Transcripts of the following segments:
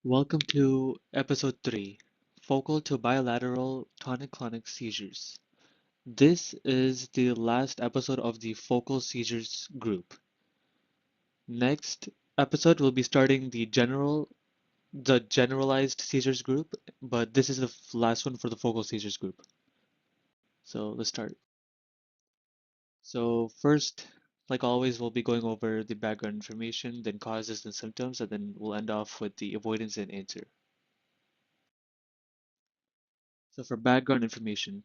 Welcome to episode 3, Focal to Bilateral Tonic-Clonic Seizures. This is the last episode of the focal seizures group. Next episode we'll be starting the generalized seizures group, but this is the last one for the focal seizures group. So let's start. So first, like always, we'll be going over the background information, then causes and symptoms, and then we'll end off with the avoidance and answer. So for background information,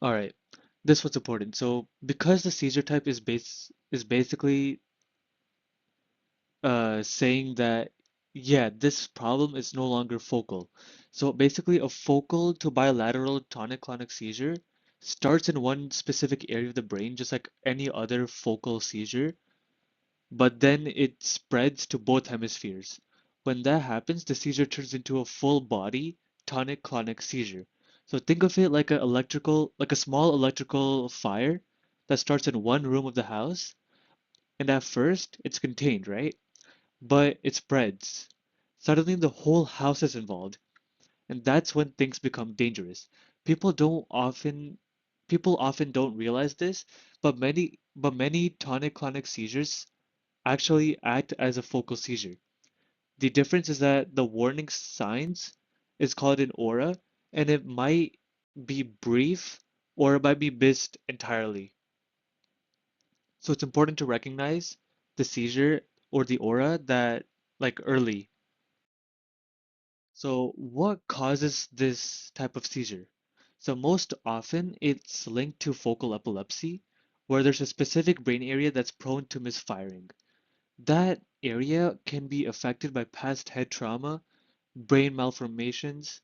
all right. This was important. So because the seizure type is basically saying that yeah, this problem is no longer focal. So basically a focal to bilateral tonic-clonic seizure starts in one specific area of the brain, just like any other focal seizure, but then it spreads to both hemispheres. When that happens, the seizure turns into a full body tonic-clonic seizure. So think of it like a small electrical fire that starts in one room of the house, and at first it's contained, right? But it spreads. Suddenly the whole house is involved, and that's when things become dangerous. People don't often People often don't realize this, but many tonic-clonic seizures actually act as a focal seizure. The difference is that the warning signs is called an aura, and it might be brief or it might be missed entirely. So it's important to recognize the seizure or the aura that like early. So what causes this type of seizure? So most often it's linked to focal epilepsy, where there's a specific brain area that's prone to misfiring. That area can be affected by past head trauma, brain malformations,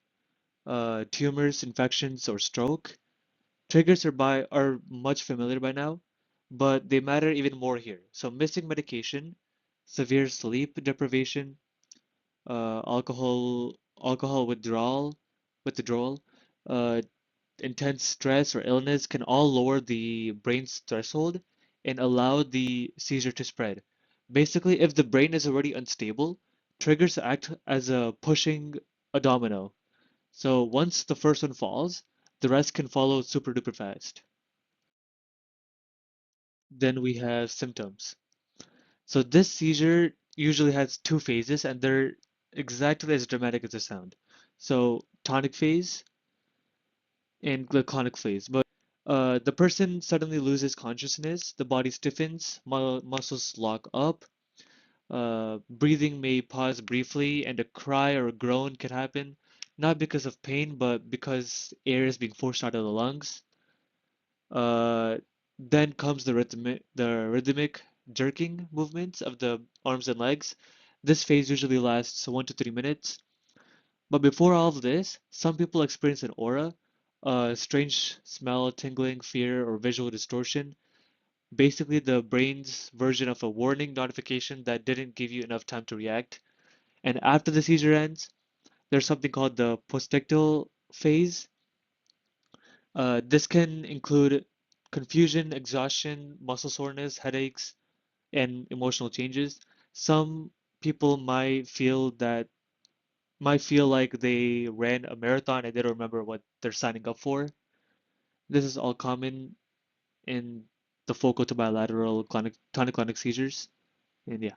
tumors, infections, or stroke. Triggers are much familiar by now, but they matter even more here. So missing medication, severe sleep deprivation, alcohol withdrawal, uh, intense stress or illness can all lower the brain's threshold and allow the seizure to spread. Basically, if the brain is already unstable, triggers act as a pushing a domino. So once the first one falls, the rest can follow super duper fast. Then we have symptoms. So this seizure usually has two phases and they're exactly as dramatic as they sound. So tonic phase and gluconic phase. But the person suddenly loses consciousness, the body stiffens, muscles lock up, breathing may pause briefly, and a cry or a groan can happen, not because of pain, but because air is being forced out of the lungs. Uh, then comes the rhythmic jerking movements of the arms and legs. This phase usually lasts 1 to 3 minutes. But before all of this, some people experience an aura, a strange smell, tingling, fear, or visual distortion. Basically, the brain's version of a warning notification that didn't give you enough time to react. And after the seizure ends, there's something called the postictal phase. This can include confusion, exhaustion, muscle soreness, headaches, and emotional changes. Some people might feel like they ran a marathon and they don't remember what they're signing up for. This is all common in the focal to bilateral tonic-clonic seizures. And yeah.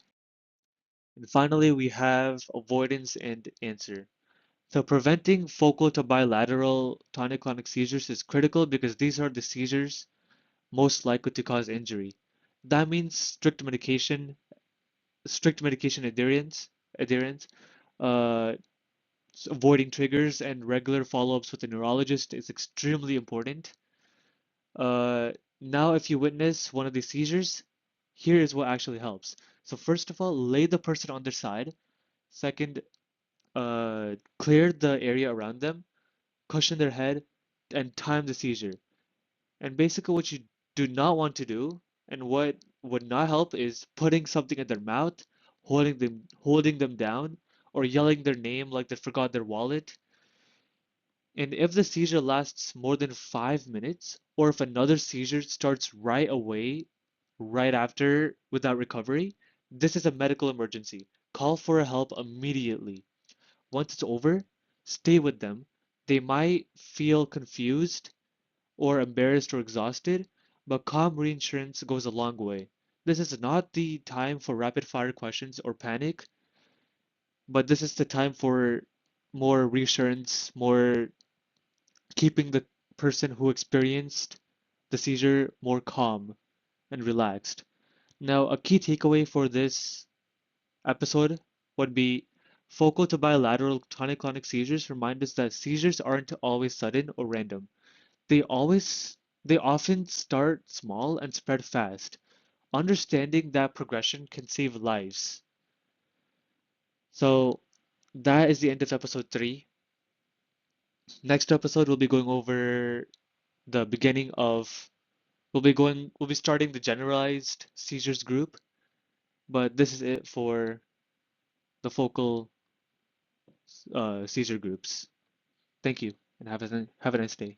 And finally, we have avoidance and answer. So preventing focal to bilateral tonic-clonic seizures is critical because these are the seizures most likely to cause injury. That means strict medication adherence, uh, avoiding triggers and regular follow-ups with a neurologist is extremely important. Uh, Now, if you witness one of these seizures, here is what actually helps. So first of all, lay the person on their side. Second, clear the area around them, cushion their head, and time the seizure. And basically what you do not want to do and what would not help is putting something in their mouth, holding them down, or yelling their name like they forgot their wallet. And if the seizure lasts more than 5 minutes, or if another seizure starts right away, right after, without recovery, this is a medical emergency. call for help immediately. Once it's over, stay with them. They might feel confused or embarrassed or exhausted, but calm reassurance goes a long way. This is not the time for rapid fire questions or panic, but this is the time for more reassurance, more keeping the person who experienced the seizure more calm and relaxed. Now, a key takeaway for this episode would be focal to bilateral tonic-clonic seizures remind us that seizures aren't always sudden or random. They often start small and spread fast. Understanding that progression can save lives. So that is the end of episode 3. Next episode we'll be going over the beginning of we'll be starting the generalized seizures group, but this is it for the focal seizure groups. Thank you and have a nice day.